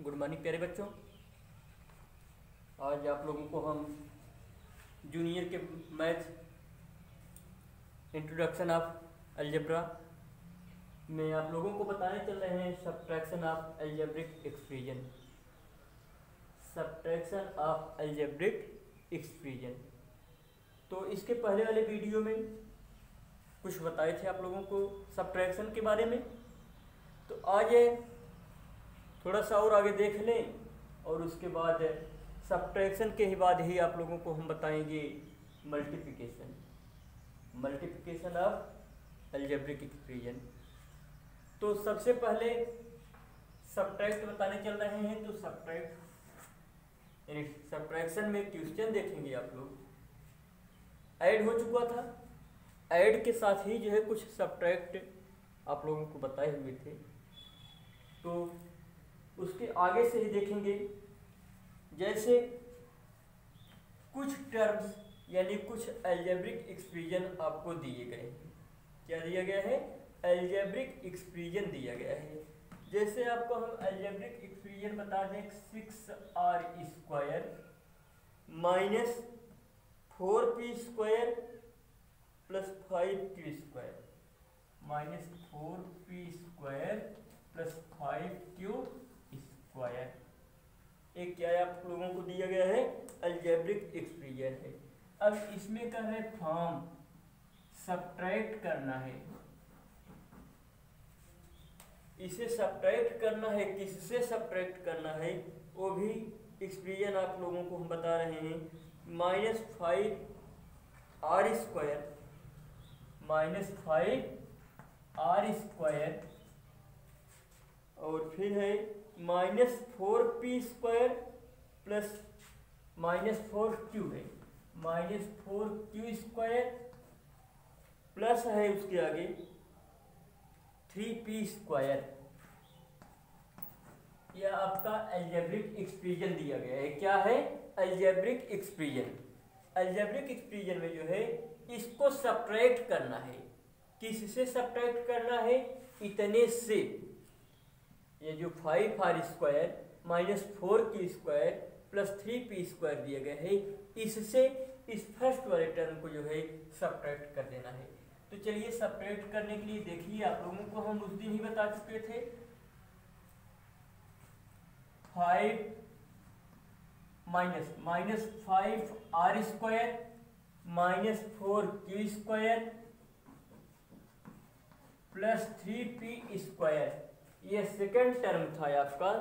Good morning प्यारे बच्चों। आज आप लोगों को हम जूनियर के मैथ इंट्रोडक्शन ऑफ अलजेब्रा में आप लोगों को बताने चल रहे हैं subtraction of algebraic expression. Subtraction of algebraic expression. तो इसके पहले वाले वीडियो में कुछ बताए थे आप लोगों को सब्ट्रैक्शन के बारे में। तो आज थोड़ा सा और आगे देख लें और उसके बाद सब्ट्रैक्शन के ही बाद ही आप लोगों को हम बताएंगे मल्टीप्लिकेशन ऑफ अलजेब्रिक एक्सप्रेशन। तो सबसे पहले सब्ट्रैक्ट बताने चल रहे हैं। तो सब्ट्रैक्शन में क्वेश्चन देखेंगे आप लोग। ऐड हो चुका था, ऐड के साथ ही जो है कुछ सब्ट्रैक्ट आप लोगों को बताए हुए थे। तो उसके आगे से ही देखेंगे, जैसे कुछ टर्म्स यानी कुछ अलजेब्रिक एक्सप्रेशन आपको दिए गए हैं। क्या दिया गया है? अलजेब्रिक एक्सप्रेशन दिया गया है। जैसे आपको हम अलजेब्रिक एक्सप्रेशन बता दें 6r² minus 4p² plus 5q² minus 4p² plus 5q²। एक क्या है आप लोगों को दिया गया है? अलजेब्रिक एक्सप्रेशन है। अब इसमें क्या है? फॉर्म सब्ट्रैक्ट करना है। इसे सब्ट्रैक्ट करना है। किससे सब्ट्रैक्ट करना है वो भी एक्सप्रेशन आप लोगों को हम बता रहे हैं। -5r² और फिर है -4p² प्लस -4q है -4q² प्लस है उसके आगे 3p²। यह आपका अलजेब्रिक एक्सप्रेशन दिया गया है। क्या है? Algebraic expression. अलजेब्रिक एक्सप्रेशन में जो है इसको सब्ट्रैक्ट करना है। किससे सब्ट्रैक्ट करना है? इतने से। ये जो 5r² minus 4q² plus 3p² दिया गया है, इससे इस फर्स्ट वाले टर्म को जो है सब्ट्रैक्ट कर देना है। तो चलिए सब्ट्रैक्ट करने के लिए देखिए, आप लोगों को हम उस दिन ही बता चुके थे 5 minus -5r² minus 4q² plus 3p²। यह सेकंड टर्म था आपका,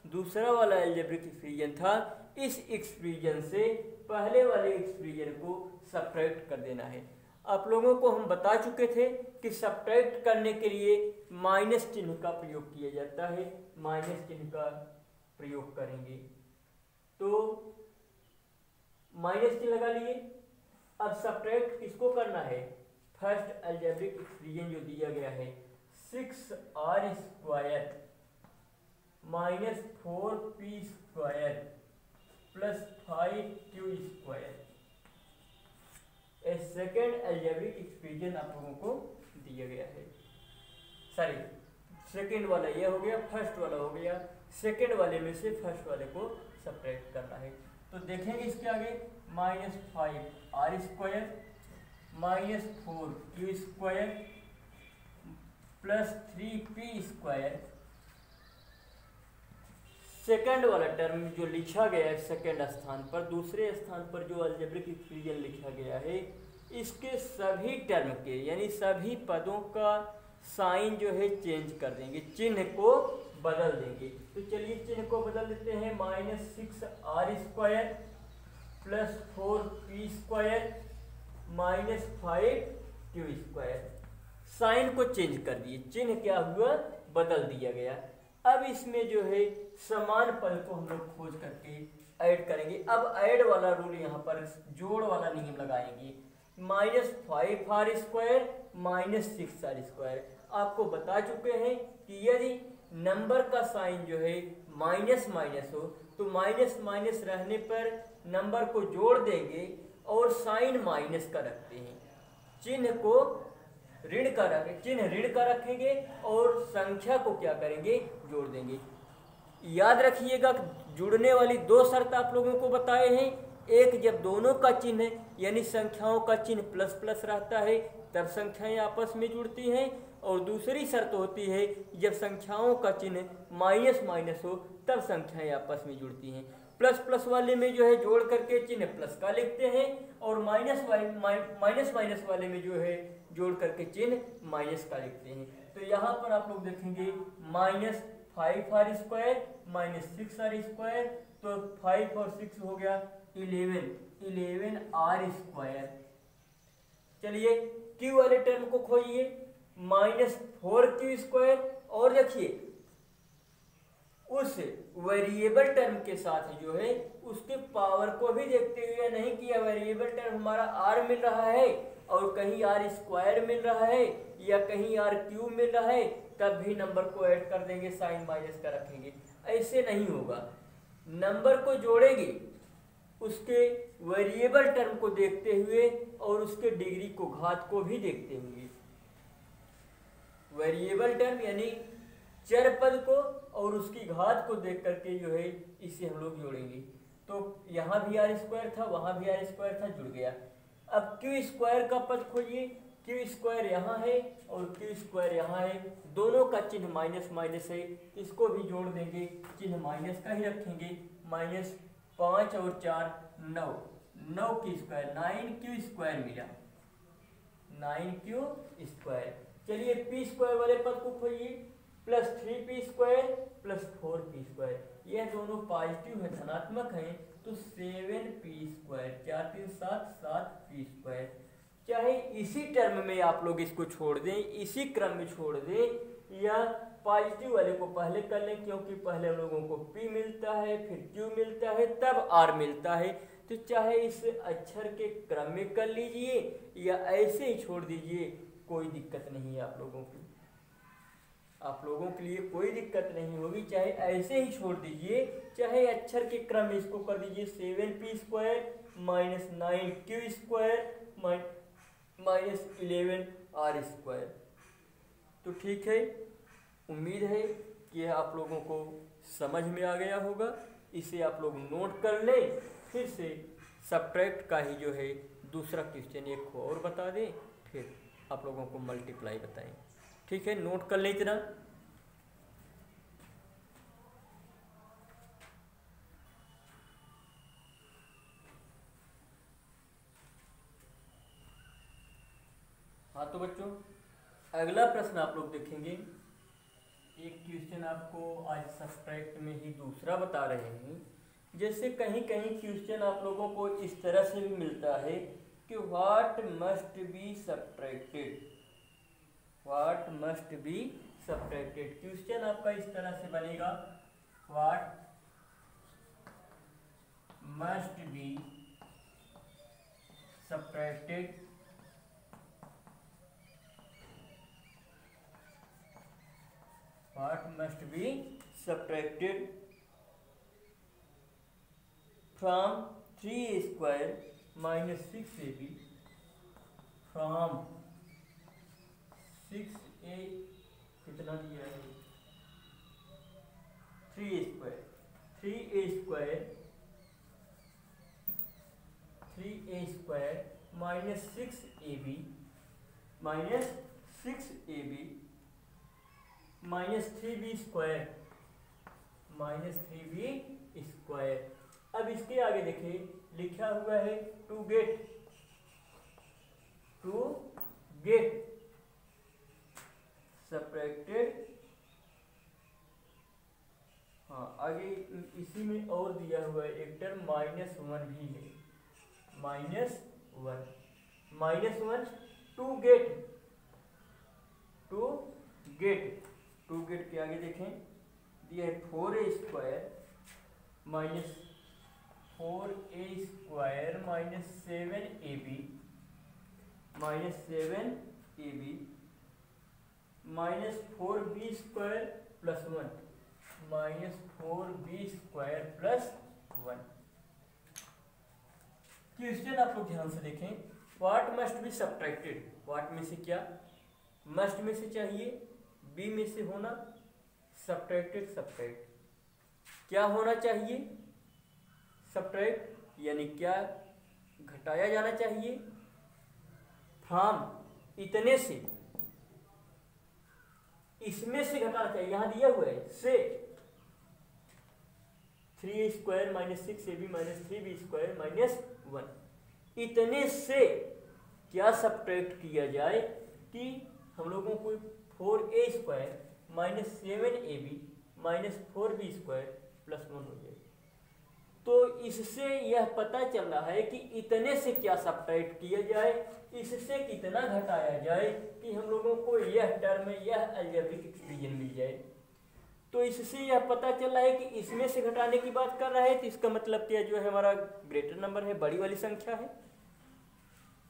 दूसरा वाला अलजेब्रिक एक्सप्रेशन था। इस एक्सप्रेशन से पहले वाले एक्सप्रेशन को सब्ट्रैक्ट कर देना है। आप लोगों को हम बता चुके थे कि सब्ट्रैक्ट करने के लिए माइनस चिन्ह का प्रयोग किया जाता है। माइनस चिन्ह का प्रयोग करेंगे तो माइनस चिन्ह लगा लिए। अब सब्ट्रैक्ट किसको करना है? फर्स्ट अलजेब्रिक एक्सप्रेशन जो दिया गया है 6r² minus 4p² plus 5q²। Second algebraic expression आप लोगों को दिया गया है। सॉरी, सेकेंड वाला ये हो गया, फर्स्ट वाला हो गया। सेकेंड वाले में से फर्स्ट वाले को सब्ट्रैक्ट करना है। तो देखेंगे इसके आगे -5r² minus 4q² plus 3p²। Second वाला टर्म जो लिखा गया है सेकंड स्थान पर, दूसरे स्थान पर जो अलजेब्रिक एक्सप्रेशन लिखा गया है, इसके सभी टर्म के यानी सभी पदों का साइन जो है चेंज कर देंगे, चिन्ह को बदल देंगे। तो चलिए चिन्ह को बदल देते हैं। -6r² plus 4p² minus 5q²। Sign को चेंज कर दिए, चिन्ह क्या हुआ? बदल दिया गया। अब इसमें जो है समान पद को हम लोग खोज करके ऐड करेंगे। अब ऐड वाला रूल यहाँ पर जोड़ वाला नियम लगाएंगे। -5r² minus 6r²। आपको बता चुके हैं कि यदि नंबर का साइन जो है माइनस माइनस हो तो माइनस माइनस रहने पर नंबर को जोड़ देंगे और साइन माइनस का रखते हैं। चिन्ह ऋण का रखेंगे और संख्या को क्या करेंगे? जोड़ देंगे। याद रखिएगा जुड़ने वाली दो शर्त आप लोगों को बताए हैं। एक, जब दोनों का चिन्ह यानी संख्याओं का चिन्ह प्लस प्लस रहता है तब संख्याएं आपस में जुड़ती हैं, और दूसरी शर्त होती है जब संख्याओं का चिन्ह माइनस माइनस हो तब संख्याएं आपस में जुड़ती हैं। प्लस प्लस वाले में जो है जोड़ करके चिन्ह प्लस का लिखते हैं, और माइनस माइनस वाले में जो है जोड़ करके चिन्ह माइनस का लिखते हैं। तो यहाँ पर आप लोग देखेंगे -5r² -6r², तो 5 और 6 हो गया 11r²। चलिए q वाले टर्म को खोजिए, -4q², और देखिए उस वेरिएबल टर्म के साथ जो है उसके पावर को भी देखते हुए, नहीं कि यह वेरिएबल टर्म हमारा r मिल रहा है और कहीं r² मिल रहा है या कहीं r³ मिल रहा है, तब भी नंबर को ऐड कर देंगे, साइन माइनस का रखेंगे। ऐसे नहीं होगा, नंबर को जोड़ेंगे उसके वेरिएबल टर्म को देखते हुए और उसके डिग्री को, घात को भी देखते हुए। वेरिएबल टर्म यानी चर पद को और उसकी घात को देख करके जो है इसे हम लोग जोड़ेंगे। तो यहाँ भी r² था, वहाँ भी r² था, जुड़ गया। अब q² का पद खोजिए, q² यहाँ है और q² यहाँ है, दोनों का चिन्ह माइनस माइनस है, इसको भी जोड़ देंगे, चिन्ह माइनस का ही रखेंगे। -5 और 4 9, 9q², 9q² मिला, 9q²। चलिए p² वाले पद को खोजिए, +3p² +4p², यह दोनों पॉजिटिव है, धनात्मक हैं, तो 7p², 4 3 7 7p²। चाहे इसी टर्म में आप लोग इसको छोड़ दें, इसी क्रम में छोड़ दें, या पॉजिटिव वाले को पहले कर लें, क्योंकि पहले हम लोगों को p मिलता है, फिर q मिलता है, तब r मिलता है। तो चाहे इस अक्षर के क्रम में कर लीजिए या ऐसे ही छोड़ दीजिए, कोई दिक्कत नहीं है आप लोगों की, आप लोगों के लिए कोई दिक्कत नहीं होगी। चाहे ऐसे ही छोड़ दीजिए, चाहे अक्षर के क्रम में इसको कर दीजिए, 7p² -9q² -11r²। तो ठीक है, उम्मीद है कि आप लोगों को समझ में आ गया होगा। इसे आप लोग नोट कर लें, फिर से सब्ट्रैक्ट का ही जो है दूसरा क्वेश्चन एक को और बता दें, फिर आप लोगों को मल्टीप्लाई बताएं। ठीक है, नोट कर लें इतना। हाँ तो बच्चों, अगला प्रश्न आप लोग देखेंगे। एक क्वेश्चन आपको आज सब्ट्रैक्ट में ही दूसरा बता रहे हैं। जैसे कहीं कहीं क्वेश्चन आप लोगों को इस तरह से भी मिलता है कि what must be subtracted, what must be subtracted. Question आपका इस तरह से बनेगा, what must be subtracted what must be subtracted from 3a² -6ab from 6a कितना दिया है 3a² 3a² -6ab -6ab -3b², -3b²। अब इसके आगे देखिए लिखा हुआ है टू गेट सब्ट्रैक्टेड। हाँ, आगे इसी में और दिया हुआ है एक टर्म -1 भी है, -1 टू गेट के आगे देखें दिया है 4a² -4a² -7ab -4b² +1 question आप लोग ध्यान से देखें। What must be subtracted, what में से क्या, मस्ट में से चाहिए, बी में से होना, सब्ट्रैक्टेड सब्ट्रैक्ट। क्या होना चाहिए, सब्ट्रैक्ट यानी क्या घटाया जाना चाहिए, फ्रॉम इतने से, इसमें से घटाना चाहिए, यहां दिया हुआ है से 3a² - 6ab - 3b² - 1, इतने से क्या सब्ट्रैक्ट किया जाए कि हम लोगों को 4a² - 7ab - 4b² + 1 हो जाए। तो इससे यह पता चल रहा है कि इतने से क्या सब्ट्रैक्ट किया जाए, इससे कितना घटाया जाए कि हम लोगों को यह टर्म, यह अलजेब्रिक एक्सप्रेशन मिल जाए। तो इससे यह पता चल रहा है कि इसमें से घटाने की बात कर रहा है, तो इसका मतलब क्या जो है हमारा ग्रेटर नंबर है, बड़ी वाली संख्या है,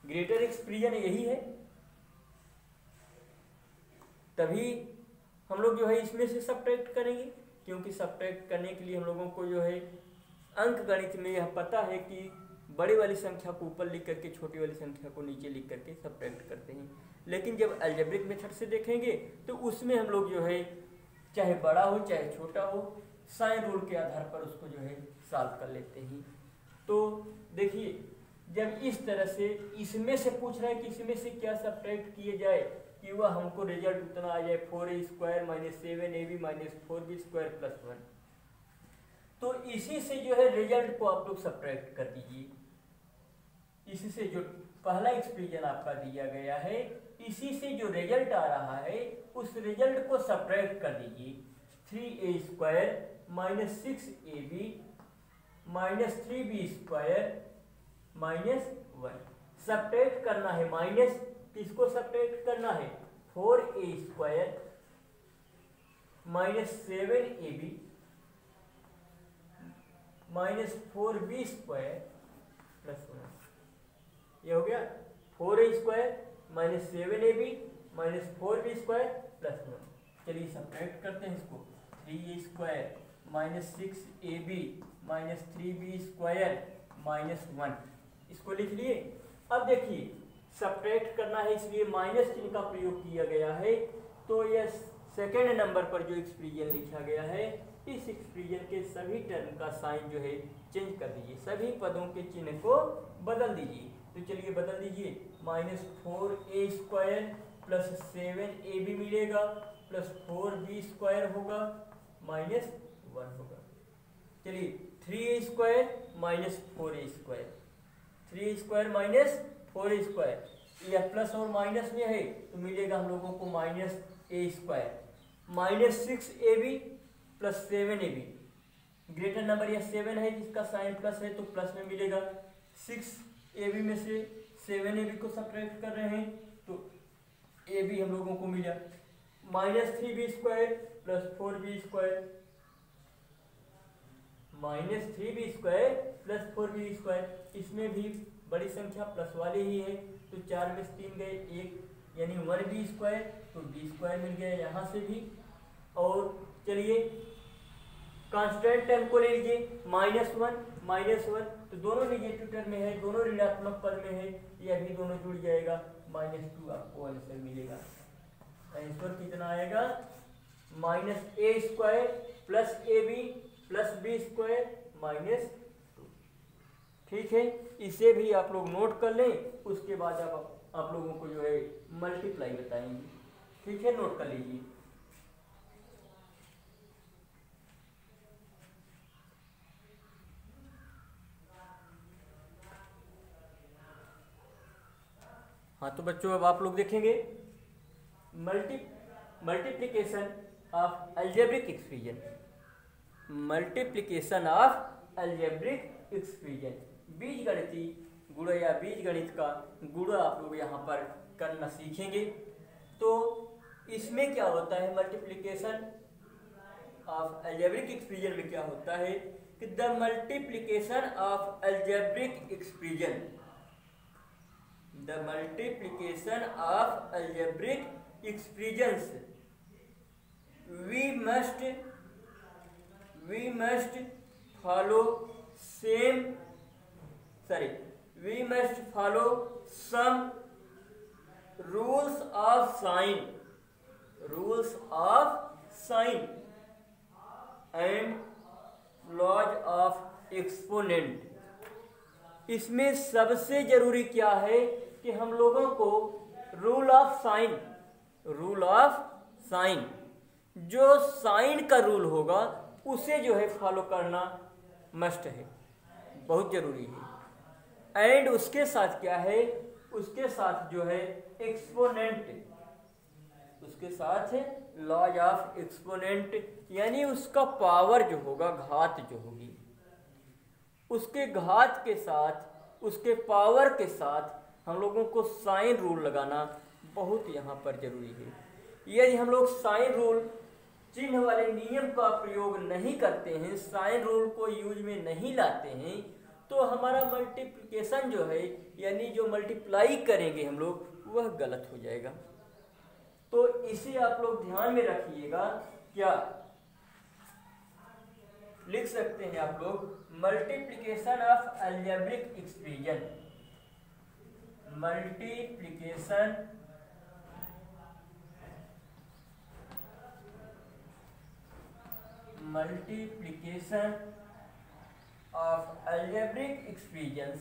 ग्रेटर एक्सप्रेशन यही है। तभी हम लोग जो है इसमें से सब्ट्रैक्ट करेंगे, क्योंकि सब्ट्रैक्ट करने के लिए हम लोगों को जो है अंक गणित में यह पता है कि बड़ी वाली संख्या को ऊपर लिख करके छोटी वाली संख्या को नीचे लिख करके सब्ट्रैक्ट करते हैं। लेकिन जब अलजेब्रिक मेथड से देखेंगे तो उसमें हम लोग जो है चाहे बड़ा हो चाहे छोटा हो, साइन रूल के आधार पर उसको जो है सॉल्व कर लेते हैं। तो देखिए, जब इस तरह से इसमें से पूछ रहा है कि इसमें से क्या सब्ट्रैक्ट किए जाए कि वह हमको रिजल्ट उतना आ जाए 4a² - 7ab - 4b² + 1, तो इसी से जो है रिजल्ट को आप लोग सब्ट्रैक्ट कर दीजिए। इसी से जो पहला एक्सप्रेशन आपका दिया गया है, इसी से जो रिजल्ट आ रहा है उस रिजल्ट को सब्ट्रैक्ट कर दीजिए। 3a² - 6ab - 3b² - 1 सब्ट्रैक्ट करना है, माइनस किसको सब्ट्रैक्ट करना है, 4a² - 7ab - 4b² + 1, ये हो गया 4a² - 7ab - 4b² + 1। चलिए सब्ट्रैक्ट करते हैं इसको, 3a² - 6ab - 3b² - 1, इसको लिख लिए। अब देखिए सब्ट्रैक्ट करना है, इसलिए माइनस चिन्ह का प्रयोग किया गया है। तो यह सेकेंड नंबर पर जो एक्सप्रेशन लिखा गया है, इस एक्सप्रेशन के सभी टर्म का साइन जो है चेंज कर दीजिए, सभी पदों के चिन्ह को बदल दीजिए। तो चलिए बदल दीजिए, -4a² + 7ab मिलेगा + 4b² होगा -1 होगा। चलिए 3a² - 4a², 3a² - 4a², यह प्लस और माइनस में है तो मिलेगा हम लोगों को -a², -6ab + 7ab, greater number यह 7 है जिसका साइन प्लस है तो प्लस में मिलेगा। 6ab में से 7ab को सब्ट्रैक्ट कर रहे हैं तो ab हम लोगों को मिला, -3b² + 4b² -3b² + 4b², इसमें भी बड़ी संख्या प्लस वाली ही है तो 4 में से 3 गए 1 यानी 1b², तो b² मिल गया यहाँ से भी। और चलिए कांस्टेंट टर्म को ले लीजिए, -1 तो दोनों नेगेटिव टर्म में है, दोनों ऋणात्मक पद में है, यह भी दोनों जुड़ जाएगा, -2 आपको आंसर मिलेगा। आंसर कितना आएगा, -a² + ab + b² -2। ठीक है, इसे भी आप लोग नोट कर लें, उसके बाद आप लोगों को जो है मल्टीप्लाई बताएंगे। ठीक है, नोट कर लीजिए। हाँ तो बच्चों अब आप लोग देखेंगे multiplication of algebraic expression, multiplication of algebraic expression, बीजगणितीय गुण या बीजगणित का गुण आप लोग यहाँ पर करना सीखेंगे। तो इसमें क्या होता है, मल्टीप्लिकेशन ऑफ अलजेब्रिक एक्सप्रेशन में क्या होता है कि the multiplication of algebraic expression, the multiplication of algebraic expressions we must follow some rules of sign and laws of exponent. इसमें सबसे जरूरी क्या है कि हम लोगों को रूल ऑफ साइन, जो साइन का रूल होगा उसे जो है फॉलो करना मस्ट है, बहुत जरूरी है। एंड उसके साथ क्या है, उसके साथ जो है एक्सपोनेंट, उसके साथ लॉज ऑफ एक्सपोनेंट, यानी उसका पावर जो होगा, घात जो होगी, उसके घात के साथ, उसके पावर के साथ हम लोगों को साइन रूल लगाना बहुत यहाँ पर जरूरी है। यदि हम लोग साइन रूल, चिन्ह वाले नियम का प्रयोग नहीं करते हैं, साइन रूल को यूज में नहीं लाते हैं, तो हमारा मल्टीप्लिकेशन जो है, यानी जो मल्टीप्लाई करेंगे हम लोग, वह गलत हो जाएगा। तो इसे आप लोग ध्यान में रखिएगा। क्या लिख सकते हैं आप लोग, multiplication of algebraic expression, multiplication of algebraic expressions,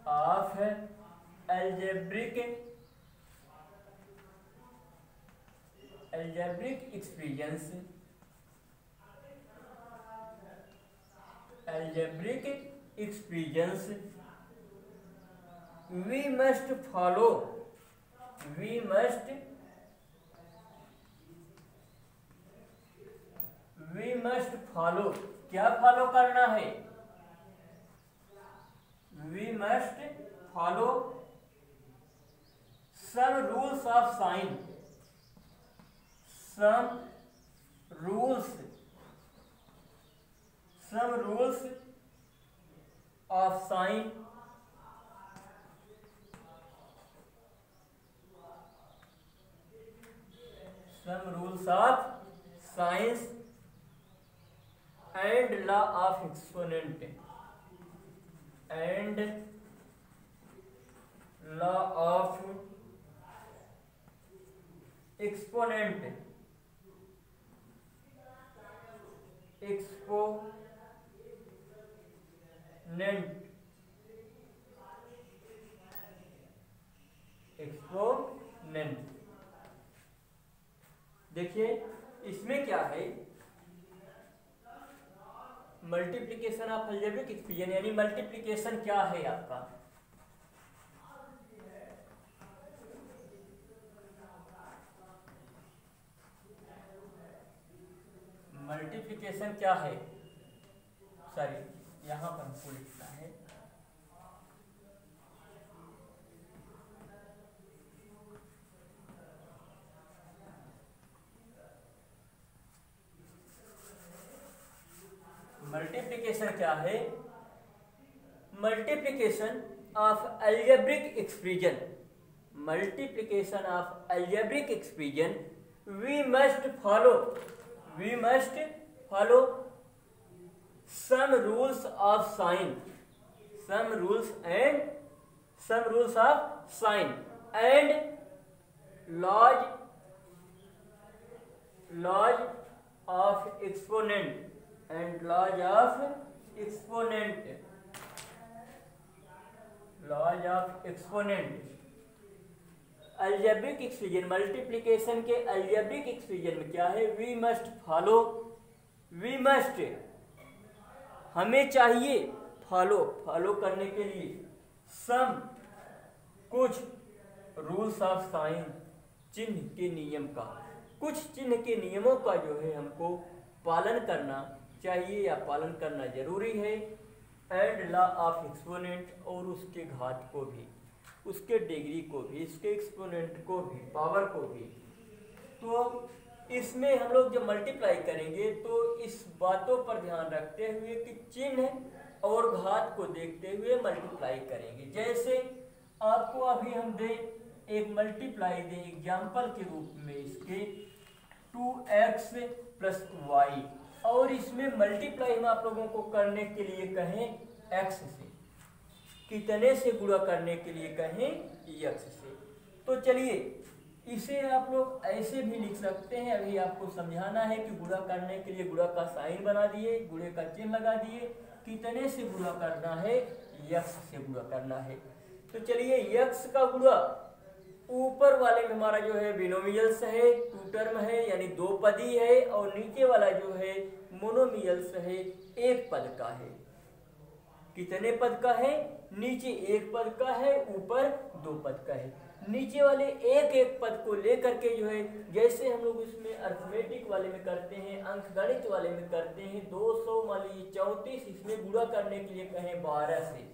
of algebraic expressions, algebraic expressions, we must follow क्या फॉलो करना है, we must follow some rules of sign, some rules of sign, some rules of science and law of exponent, and law of exponent, exponent. देखिए इसमें क्या है, multiplication of algebraic expression, यानी multiplication क्या है आपका, मल्टीप्लिकेशन क्या है, सॉरी यहां पर हमको लिखना है, मल्टीप्लिकेशन क्या है, multiplication of algebraic expression, multiplication of algebraic expression, we must follow some rules of sign, some rules of sign and laws of exponent, and laws of exponent, algebraic expression, multiplication के algebraic expression में क्या है, we must हमें चाहिए, follow करने के लिए सम कुछ रूल्स ऑफ साइन, चिन्ह के नियम का, कुछ चिन्ह के नियमों का जो है हमको पालन करना चाहिए या पालन करना जरूरी है, एंड लॉ ऑफ एक्सपोनेंट, और उसके घात को भी, उसके डिग्री को भी, इसके एक्सपोनेंट को भी, पावर को भी। तो इसमें हम लोग जब मल्टीप्लाई करेंगे तो इस बातों पर ध्यान रखते हुए कि चिन्ह और घात को देखते हुए मल्टीप्लाई करेंगे। जैसे आपको अभी हम एक मल्टीप्लाई दें एग्जाम्पल के रूप में, इसके 2x + y, और इसमें मल्टीप्लाई हम आप लोगों को करने के लिए कहें x से, कितने से गुणा करने के लिए कहें x से। तो चलिए इसे आप लोग ऐसे भी लिख सकते हैं, अभी आपको समझाना है कि गुणा करने के लिए गुणा का साइन बना दिए, गुणे का चिन्ह लगा दिए, कितने से गुणा करना है, यक्स से गुणा करना है। तो चलिए यक्स का गुणा ऊपर वाले में हमारा जो है बिनोमियल्स है, टू टर्म है यानी दो पदी है, और नीचे वाला जो है मोनोमियल्स है, एक पद का है। कितने पद का है, नीचे एक पद का है, ऊपर दो पद का है। नीचे वाले एक एक पद को लेकर के जो है, जैसे हम लोग इसमें अर्थमेटिक वाले में करते हैं, अंकगणित वाले में करते हैं, 200 मान लीजिए 34, इसमें गुणा करने के लिए कहें 12 से,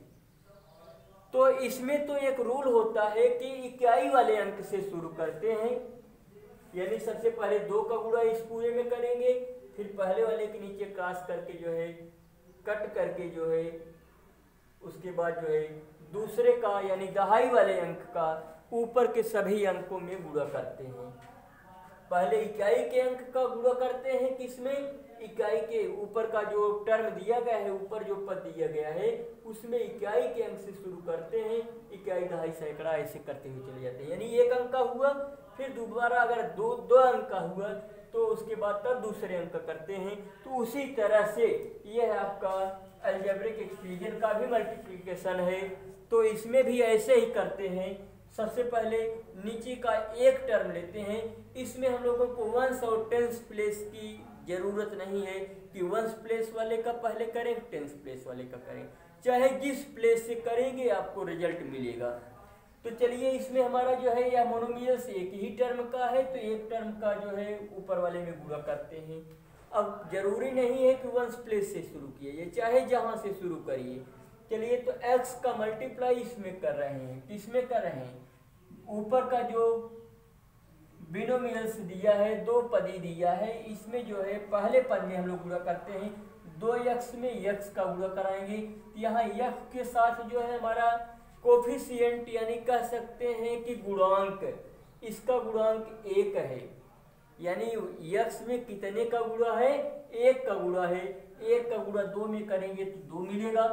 तो इसमें तो एक रूल होता है कि इकाई वाले अंक से शुरू करते हैं, यानी सबसे पहले 2 का गुणा इस पूरे में करेंगे, फिर पहले वाले के नीचे क्रॉस करके जो है कट करके जो है उसके बाद जो है दूसरे का यानी दहाई वाले अंक का ऊपर के सभी अंकों में गुणा करते हैं। पहले इकाई के अंक का गुणा करते हैं, किसमें, इकाई के ऊपर का जो टर्म दिया गया है, ऊपर जो पद दिया गया है उसमें इकाई के अंक से शुरू करते हैं, इकाई दहाई सैकड़ा ऐसे करते हुए चले जाते हैं। यानी एक अंक का हुआ, फिर दोबारा अगर दो अंक का हुआ तो उसके बाद तब दूसरे अंक का करते हैं। तो उसी तरह से यह आपका अलजेब्रिक एक्सप्रेशन का भी मल्टीप्लिकेशन है, तो इसमें भी ऐसे ही करते हैं। सबसे पहले नीचे का एक टर्म लेते हैं, इसमें हम लोगों को वंस और टेंस प्लेस की जरूरत नहीं है कि वंस प्लेस वाले का पहले करें, टेंस प्लेस वाले का करें, चाहे जिस प्लेस से करेंगे आपको रिजल्ट मिलेगा। तो चलिए इसमें हमारा जो है यह मोनोमियल्स एक ही टर्म का है, तो एक टर्म का जो है ऊपर वाले में गुणा करते हैं। अब जरूरी नहीं है कि वंस प्लेस से शुरू किए, चाहे जहां से शुरू करिए। चलिए तो x का मल्टीप्लाई इसमें कर रहे हैं, किसमें कर रहे हैं, ऊपर का जो बिनोमियल्स दिया है, दो पदी दिया है, इसमें जो है पहले पद में हम लोग गुणा करते हैं, 2x में x का गुणा कराएंगे। यहाँ x के साथ जो है हमारा कोफिशिएंट यानी कह सकते हैं कि गुणांक, इसका गुणांक 1 है, यानी x में कितने का गुणा है, 1 का गुणा है, 1 का गुणा 2 में करेंगे तो 2 मिलेगा।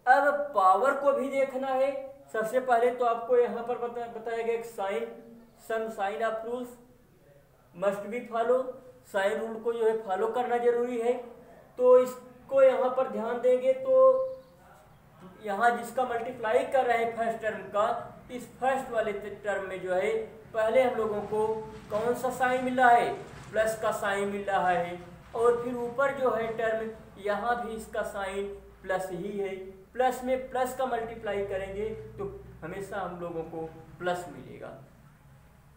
अब पावर को भी देखना है। सबसे पहले तो आपको यहाँ पर बताया गया sign, some sign of rules must be follow, sign rule को जो है फॉलो करना जरूरी है। तो इसको यहाँ पर ध्यान देंगे तो यहाँ जिसका मल्टीप्लाई कर रहे हैं फर्स्ट टर्म का, इस फर्स्ट वाले टर्म में जो है पहले हम लोगों को कौन सा साइन मिल रहा है, प्लस का साइन मिल रहा है, और फिर ऊपर जो है टर्म यहाँ भी इसका साइन प्लस ही है। प्लस में प्लस का मल्टीप्लाई करेंगे तो हमेशा हम लोगों को प्लस मिलेगा,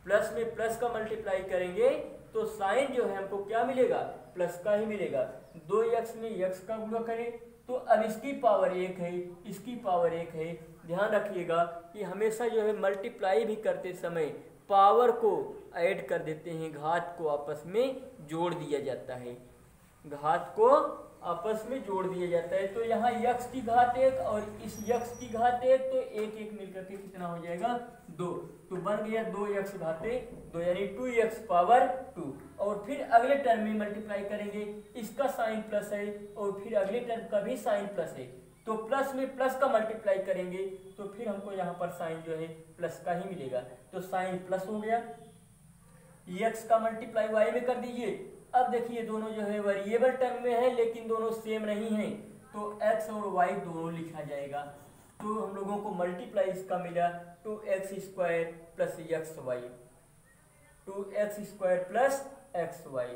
प्लस में प्लस का मल्टीप्लाई करेंगे तो साइन जो है हमको क्या मिलेगा, प्लस का ही मिलेगा। 2x में x का गुणा करें तो अब इसकी पावर 1 है, इसकी पावर 1 है। ध्यान रखिएगा कि हमेशा जो है मल्टीप्लाई भी करते समय पावर को ऐड कर देते हैं, घात को आपस में जोड़ दिया जाता है, घात को आपस में जोड़ दिया जाता है। तो यहाँ x की घात 1 और इस x की घात 1, तो एक एक मिलकर के कितना हो जाएगा, 2, तो बन गया 2x घाते 2 यानी 2x पावर 2। और फिर अगले टर्म में मल्टीप्लाई करेंगे, इसका साइन प्लस है और फिर अगले टर्म का भी साइन प्लस है, तो प्लस में प्लस का मल्टीप्लाई करेंगे तो फिर हमको यहाँ पर साइन जो है प्लस का ही मिलेगा, तो साइन प्लस हो गया। x का मल्टीप्लाई y में कर दीजिए। अब देखिए दोनों जो है वेरिएबल टर्म में है लेकिन दोनों सेम नहीं है, तो x और y दोनों लिखा जाएगा। तो हम लोगों को मल्टीप्लाई इसका मिला 2x² plus xy, 2x² plus xy।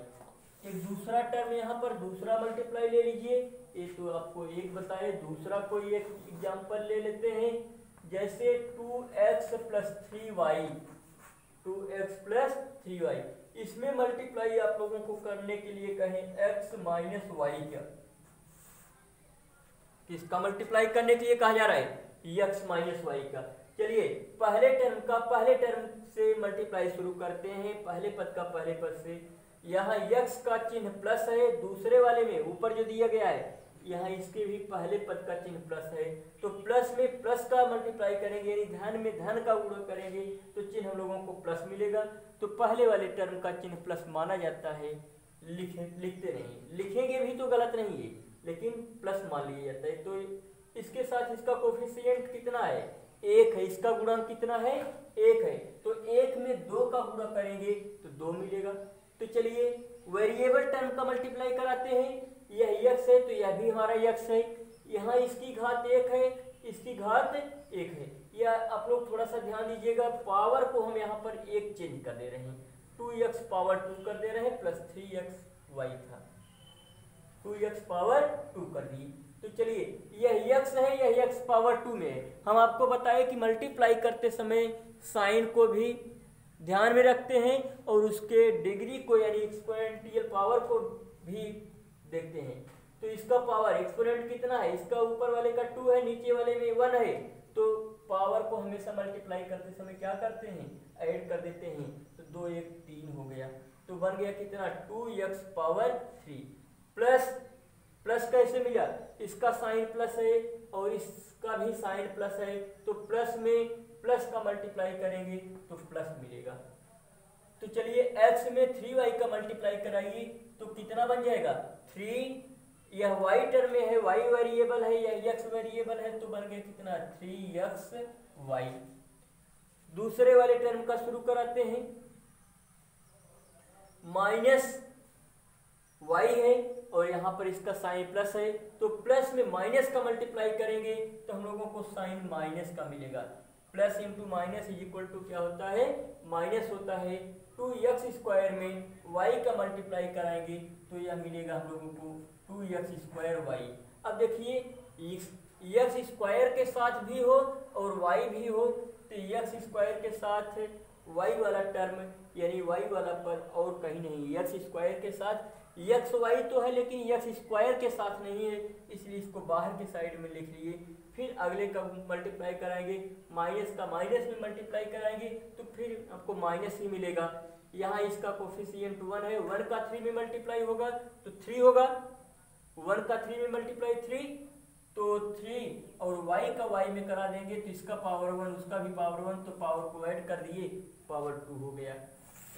एक दूसरा टर्म यहाँ पर दूसरा मल्टीप्लाई ले लीजिए, ये तो आपको एक बताए, दूसरा कोई एक एग्जाम्पल ले लेते हैं, जैसे 2x plus 3y, 2x plus 3y, इसमें मल्टीप्लाई आप लोगों को करने के लिए कहें x माइनस वाई का, किसका मल्टीप्लाई करने के लिए कहा जा रहा है, x माइनस वाई का। चलिए पहले टर्म से मल्टीप्लाई शुरू करते हैं, पहले पद का पहले पद से। यहाँ x का चिन्ह प्लस है, दूसरे वाले में ऊपर जो दिया गया है यहाँ इसके भी पहले पद का चिन्ह प्लस है, तो प्लस में प्लस का मल्टीप्लाई करेंगे, यानी धन में धन का गुणा करेंगे तो चिन्ह हम लोगों को प्लस मिलेगा। तो पहले वाले टर्म का चिन्ह प्लस माना जाता है, लिखते नहीं, लिखेंगे भी तो गलत नहीं है लेकिन प्लस मान लिया जाता है। तो इसके साथ इसका कोफिशिएंट कितना है, 1 है, इसका गुणांक कितना है, 1 है, तो 1 में का पूरा करेंगे तो 2 मिलेगा। तो चलिए वेरिएबल टर्म का मल्टीप्लाई कराते हैं। यह x है तो यह भी हमारा x है, यहाँ इसकी घात 1 है, इसकी घात 1 है। यह आप लोग थोड़ा सा ध्यान दीजिएगा, पावर को हम यहाँ पर 1 चेंज कर दे रहे हैं, 2x पावर 2 कर दे रहे हैं, प्लस 3xy था, 2x पावर 2 कर दिए। तो चलिए यह x है, यह x पावर 2 में है। हम आपको बताए कि मल्टीप्लाई करते समय साइन को भी ध्यान में रखते हैं और उसके डिग्री को यानी एक्सपोनेंशियल पावर को भी देखते हैं। तो इसका पावर एक्सपोनेंट कितना है, इसका ऊपर वाले का 2 है, नीचे वाले में 1 है, तो पावर को हमेशा मल्टीप्लाई करते समय क्या करते हैं, ऐड कर देते हैं। तो 2 1 3 हो गया, तो बन गया कितना 2x पावर 3 प्लस, प्लस कैसे मिला, इसका साइन प्लस है और इसका भी साइन प्लस है, तो प्लस में प्लस का मल्टीप्लाई करेंगे तो प्लस मिलेगा। तो चलिए x में 3y का मल्टीप्लाई कराइए तो कितना बन जाएगा 3, यह y टर्म में है, y वेरिएबल है, यह x वेरिएबल है, तो बन गया कितना 3xy। दूसरे वाले टर्म का शुरू कराते हैं, माइनस y है और यहाँ पर इसका साइन प्लस है, तो प्लस में माइनस का मल्टीप्लाई करेंगे तो हम लोगों को साइन माइनस का मिलेगा। Plus into minus is equal to क्या होता है, माइनस होता है। 2x स्क्वायर में y का मल्टीप्लाई कराएंगे तो यह मिलेगा हम लोगों को 2x स्क्वायर y। अब देखिए x स्क्वायर के साथ भी हो और y भी हो, तो x स्क्वायर के साथ y वाला टर्म यानी y वाला पद और कहीं नहीं, x स्क्वायर के साथ x y तो है लेकिन x स्क्वायर के साथ नहीं है, इसलिए इसको बाहर के साइड में लिख लिए। फिर अगले का मल्टीप्लाई कराएंगे, माइनस का माइनस में मल्टीप्लाई कराएंगे तो फिर आपको माइनस ही मिलेगा। यहाँ इसका कोफिशिएंट 1 है, 1 का 3 में मल्टीप्लाई होगा तो 3 होगा, 1 का 3 में मल्टीप्लाई 3 तो 3 और y का y में करा देंगे तो इसका पावर 1 उसका भी पावर 1, तो पावर को ऐड कर दिए, पावर 2 हो गया।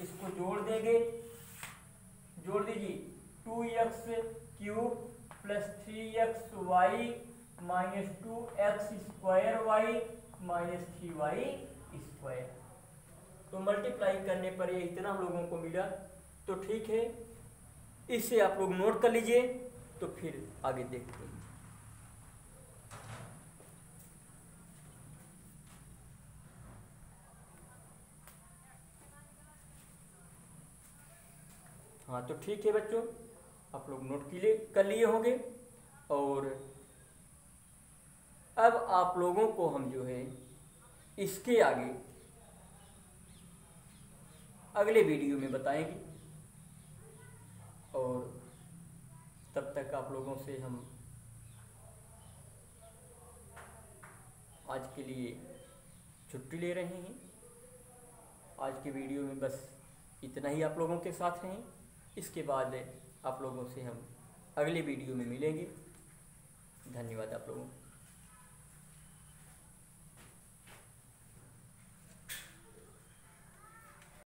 इसको जोड़ देंगे, जोड़ दीजिए 2x cube plus 3xy minus 2x square y minus 3y square. तो मल्टीप्लाई करने पर ये इतना हम लोगों को मिला। तो ठीक है, इससे आप लोग नोट कर लीजिए, तो फिर आगे देखते हैं। हाँ तो ठीक है बच्चों, आप लोग नोट कर लिए होंगे। और अब आप लोगों को हम जो है इसके आगे अगले वीडियो में बताएंगे, और तब तक आप लोगों से हम आज के लिए छुट्टी ले रहे हैं। आज के वीडियो में बस इतना ही आप लोगों के साथ हैं। इसके बाद आप लोगों से हम अगले वीडियो में मिलेंगे। धन्यवाद आप लोगों को।